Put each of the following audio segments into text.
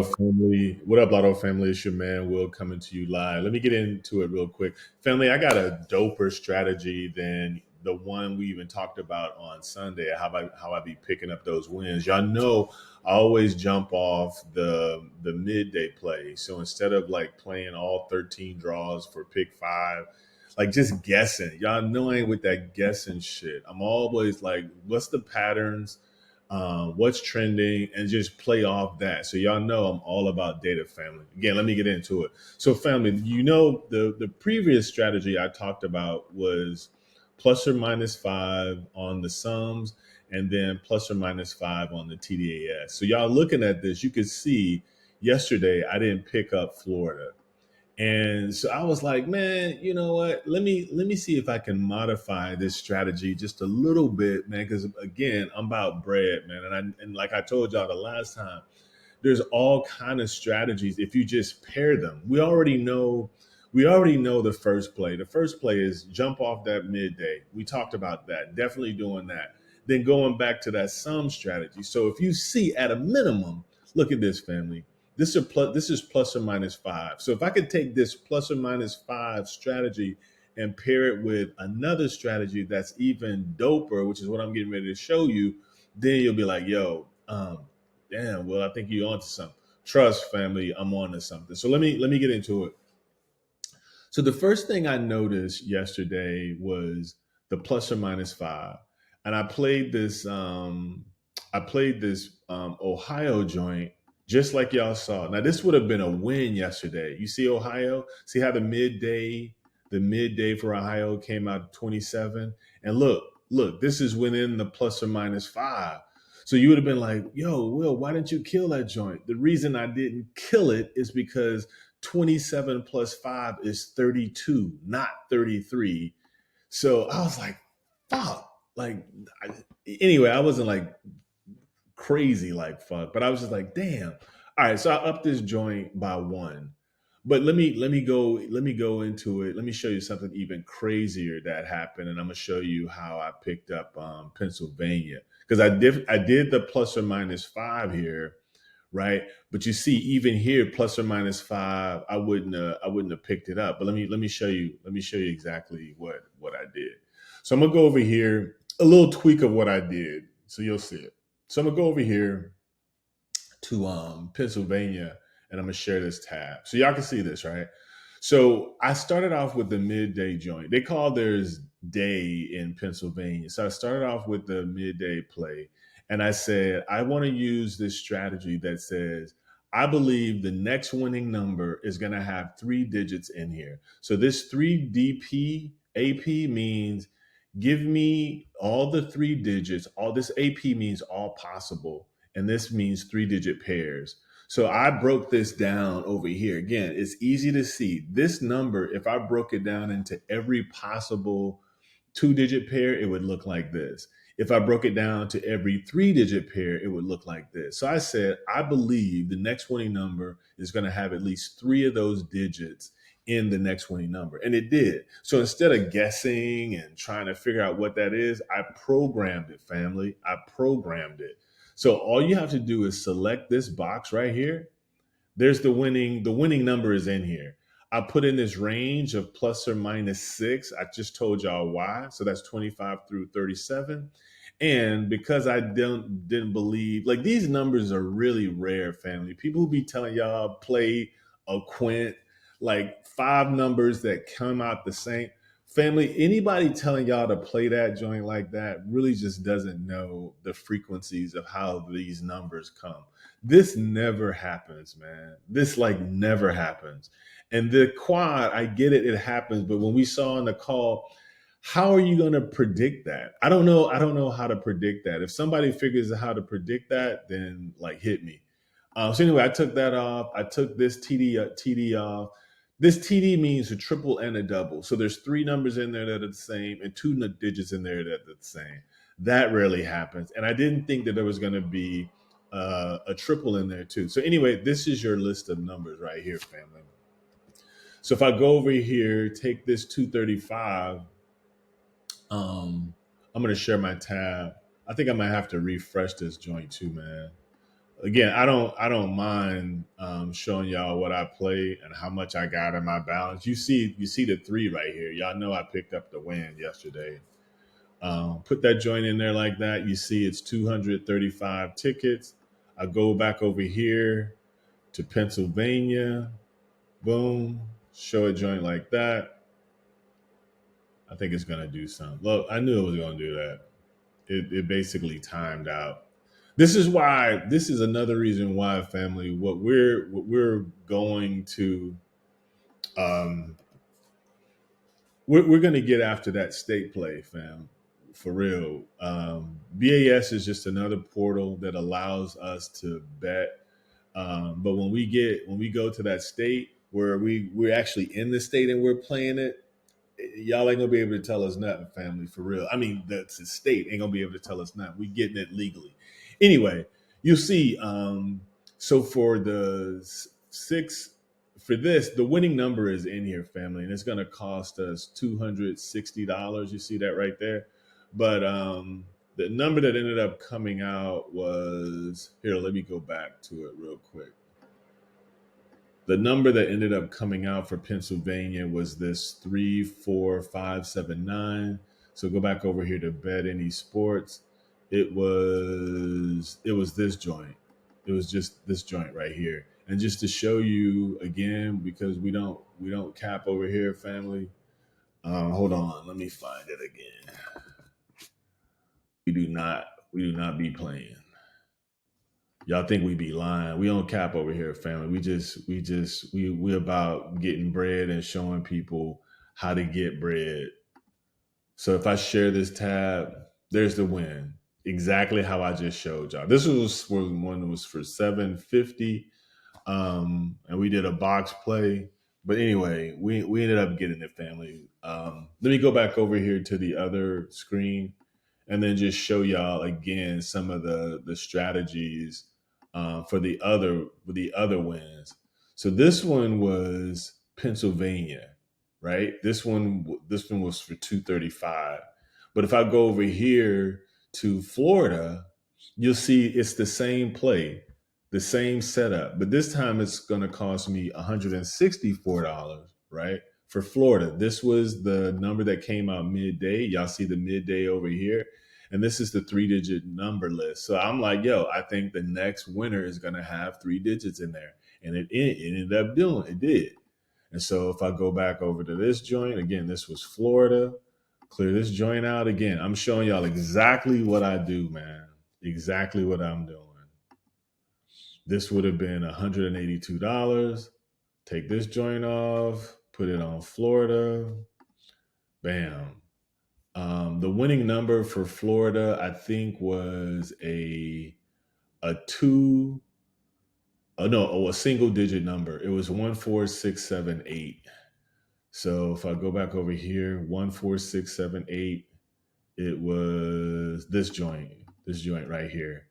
Family, what up, Lotto family? It's your man Will coming to you live. Let me get into it real quick, family. I got a doper strategy than the one we even talked about on Sunday. How I be picking up those wins. Y'all know I always jump off the midday play. So instead of like playing all 13 draws for pick five, like just guessing. Y'all know I ain't with that guessing shit. I'm always like, what's the patterns? What's trending, and just play off that. So y'all know I'm all about data, family. Again, let me get into it. So family, the previous strategy I talked about was plus or minus five on the sums, and then plus or minus five on the TDAS. So y'all looking at this, you could see yesterday I didn't pick up Florida. And so I was like, man, you know what? Let me see if I can modify this strategy just a little bit, man. Because again, I'm about bread, man. And like I told y'all the last time, there's all kind of strategies if you just pair them. We already know the first play. The first play is jump off that midday. We talked about that. Definitely doing that. Then going back to that sum strategy. So if you see at a minimum, look at this, family. This is plus or minus five. So if I could take this plus or minus five strategy and pair it with another strategy that's even doper, which is what I'm getting ready to show you, then you'll be like, yo, damn, well, I think you're onto something. Trust, family, I'm onto something. So let me get into it. So the first thing I noticed yesterday was the plus or minus five, and I played this Ohio joint just like y'all saw. Now this would have been a win yesterday. You see Ohio, see how the midday for Ohio came out 27, and look, this is within the plus or minus five. So you would have been like, yo, Will, why didn't you kill that joint? The reason I didn't kill it is because 27 plus 5 is 32, not 33. So I was like, fuck. Like, anyway, I wasn't like crazy like fuck, but I was just like, damn. All right, so I upped this joint by one. But let me go into it. Let me show you something even crazier that happened, and I'm gonna show you how I picked up Pennsylvania because I did the plus or minus five here, right? But you see, even here, plus or minus five, I wouldn't have picked it up. But let me show you exactly what I did. So I'm gonna go over here, a little tweak of what I did, so you'll see it. So I'm gonna go over here to Pennsylvania, and I'm gonna share this tab so y'all can see this, right? So I started off with the midday joint. They call theirs day in Pennsylvania. So I started off with the midday play, and I said I want to use this strategy that says I believe the next winning number is going to have three digits in here. So this 3DP AP means give me all the three digits. All this AP means all possible, and this means three-digit pairs. So I broke this down over here. Again, it's easy to see. This number, if I broke it down into every possible two-digit pair, it would look like this. If I broke it down to every three-digit pair, it would look like this. So I said, I believe the next winning number is going to have at least three of those digits in the next winning number. And it did. So instead of guessing and trying to figure out what that is, I programmed it, family. I programmed it. So all you have to do is select this box right here. There's the winning number is in here. I put in this range of plus or minus six. I just told y'all why. So that's 25 through 37. And because I didn't believe, like, these numbers are really rare, family. People who be telling y'all play a quint, like five numbers that come out the same. Family, anybody telling y'all to play that joint like that really just doesn't know the frequencies of how these numbers come. This never happens, man. This like never happens. And the quad, I get it, it happens. But when we saw on the call, how are you going to predict that? I don't know. I don't know how to predict that. If somebody figures out how to predict that, then like hit me. So anyway, I took that off. I took this TD off. This TD means a triple and a double. So there's three numbers in there that are the same and two digits in there that are the same. That rarely happens. And I didn't think that there was going to be a triple in there too. So anyway, this is your list of numbers right here, family. So if I go over here, take this 235, I'm going to share my tab. I think I might have to refresh this joint too, man. Again, I don't mind showing y'all what I play and how much I got in my balance. You see the three right here. Y'all know I picked up the win yesterday. Put that joint in there like that. You see it's 235 tickets. I go back over here to Pennsylvania. Boom. Show a joint like that. I think it's gonna do something. Look, I knew it was gonna do that. It basically timed out. This is another reason why, family, what we're going to um we're gonna get after that stake play, fam. For real. BAS is just another portal that allows us to bet. But when we go to that state where we're actually in the state and we're playing it, y'all ain't gonna be able to tell us nothing, family, for real. I mean, that's the state ain't gonna be able to tell us nothing. We getting it legally. Anyway, you see, so for six for this, the winning number is in here, family, and it's gonna cost us $260. You see that right there? But the number that ended up coming out was here, let me go back to it real quick. The number that ended up coming out for Pennsylvania was this 34579. So go back over here to Bet Any Sports. It was this joint. It was just this joint right here. And just to show you again, because we don't cap over here, family. Hold on, let me find it again. We do not be playing. Y'all think we be lying. We don't cap over here, family. We about getting bread and showing people how to get bread. So if I share this tab, there's the win. Exactly how I just showed y'all. This was for one that was for 750. And we did a box play. But anyway, we ended up getting it, family. Let me go back over here to the other screen and then just show y'all again some of the strategies for the other wins. So this one was Pennsylvania, right? This one was for 235. But if I go over here to Florida, you'll see it's the same play, the same setup, but this time it's going to cost me $164, right? For Florida, this was the number that came out midday. Y'all see the midday over here, and this is the 3-digit number list. So I'm like, yo, I think the next winner is going to have 3 digits in there, and it ended up doing it did. And so if I go back over to this joint again, this was Florida. Clear this joint out again. I'm showing y'all exactly what I do, man. Exactly what I'm doing. This would have been $182. Take this joint off, put it on Florida. Bam. The winning number for Florida, I think, was a two. Oh no, a single digit number. It was 14678. So if I go back over here, 14678, it was this joint right here.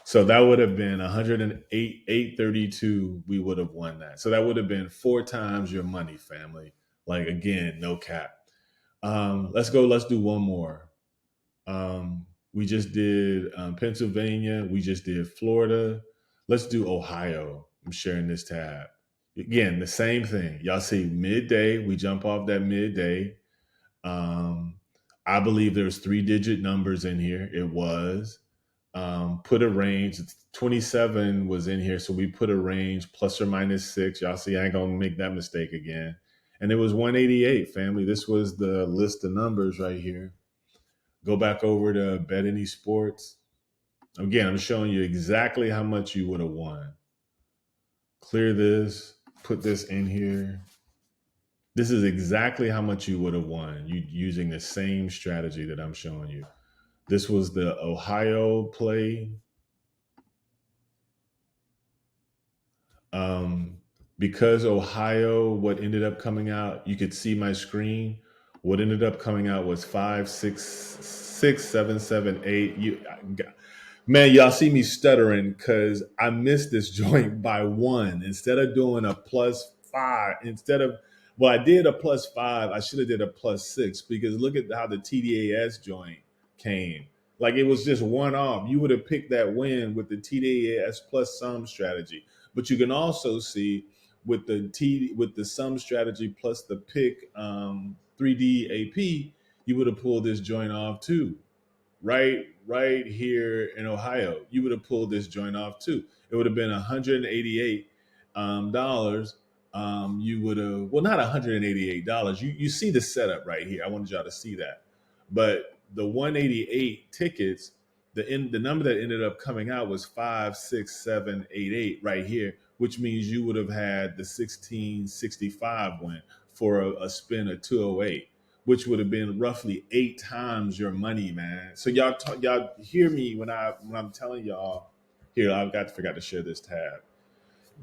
So that would have been 108, 832. We would have won that. So that would have been 4 times your money, family. Like again, no cap. Let's go. Let's do one more. We just did Pennsylvania. We just did Florida. Let's do Ohio. I'm sharing this tab. Again, the same thing. Y'all see midday. We jump off that midday. Um, I believe there's 3-digit numbers in here. It was. Put a range. 27 was in here, so we put a range ±6. Y'all see, I ain't gonna make that mistake again. And it was 188, family. This was the list of numbers right here. Go back over to Bet Any Sports. Again, I'm showing you exactly how much you would have won. Clear this, put this in here. This is exactly how much you would have won you using the same strategy that I'm showing you. This was the Ohio play. Because Ohio, what ended up coming out, you could see my screen. What ended up coming out was 566 778. Man, y'all see me stuttering because I missed this joint by one. Instead of doing a +5, I did a +5. I should have did a +6 because look at how the TDAS joint came. Like it was just one off. You would have picked that win with the TDAS plus sum strategy. But you can also see with the sum strategy plus the pick 3D AP, you would have pulled this joint off too. Right here in Ohio, you would have pulled this joint off too. It would have been $188. You would have, well, not $188. You see the setup right here. I wanted y'all to see that. But the 188 tickets, the number that ended up coming out was 56788 right here, which means you would have had the 1665 win for a spin of 208, which would have been roughly 8 times your money, man. So y'all hear me when I'm telling y'all. Here, I've got to forgot to share this tab.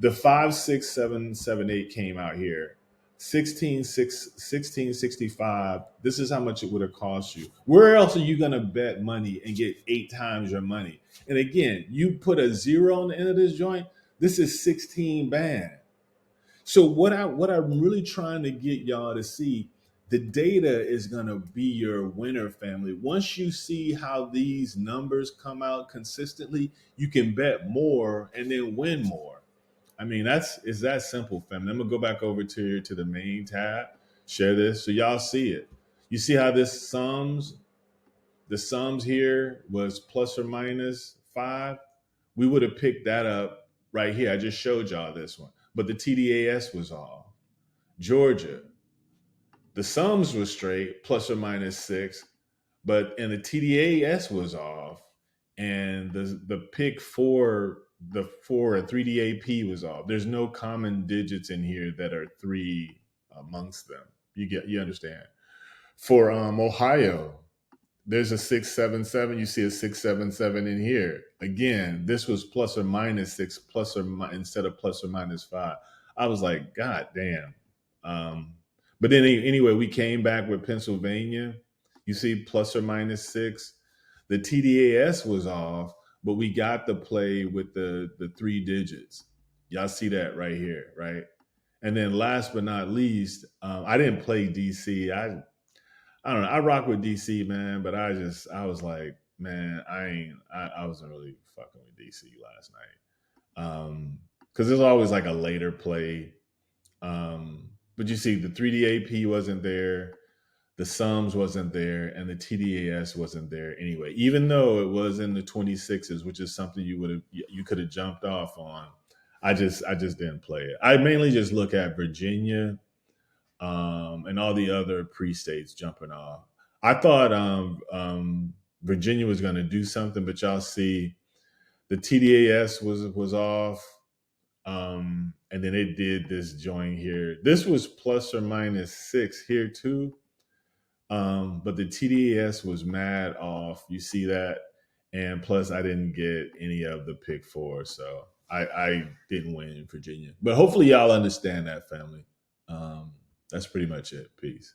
The 56778 came out here. 1665. This is how much it would have cost you. Where else are you gonna bet money and get 8 times your money? And again, you put a zero on the end of this joint. This is 16 band. So what I'm really trying to get y'all to see, the data is gonna be your winner, family. Once you see how these numbers come out consistently, you can bet more and then win more. I mean, it's that simple, family. I'm gonna go back over to the main tab, share this so y'all see it. You see how this sums? The sums here was plus or minus 5. We would have picked that up right here. I just showed y'all this one, but the TDAS was off. Georgia, the sums was straight, plus or minus 6, and the TDAS was off, and the pick for the 4 and 3DAP was off. There's no common digits in here that are 3 amongst them. You understand? For Ohio, there's a 677. You see a 677 in here. Again, this was plus or minus 6, instead of plus or minus 5. I was like, God damn. But then anyway, we came back with Pennsylvania. You see plus or minus 6. The TDAS was off, but we got the play with the 3 digits. Y'all see that right here, right? And then last but not least, I didn't play DC. I don't know. I rock with DC, man, but I was like, man, I wasn't really fucking with DC last night. Because there's always like a later play. But you see, the 3D AP wasn't there, the sums wasn't there, and the TDAS wasn't there anyway. Even though it was in the 26s, which is something you could have jumped off on. I just didn't play it. I mainly just look at Virginia, and all the other pre-states jumping off. I thought Virginia was going to do something, but y'all see the TDAS was off, and then it did this joint here. This was plus or minus 6 here too, but the TDAS was mad off. You see that, and plus I didn't get any of the pick 4, so I didn't win in Virginia. But hopefully y'all understand that, family. That's pretty much it. Peace.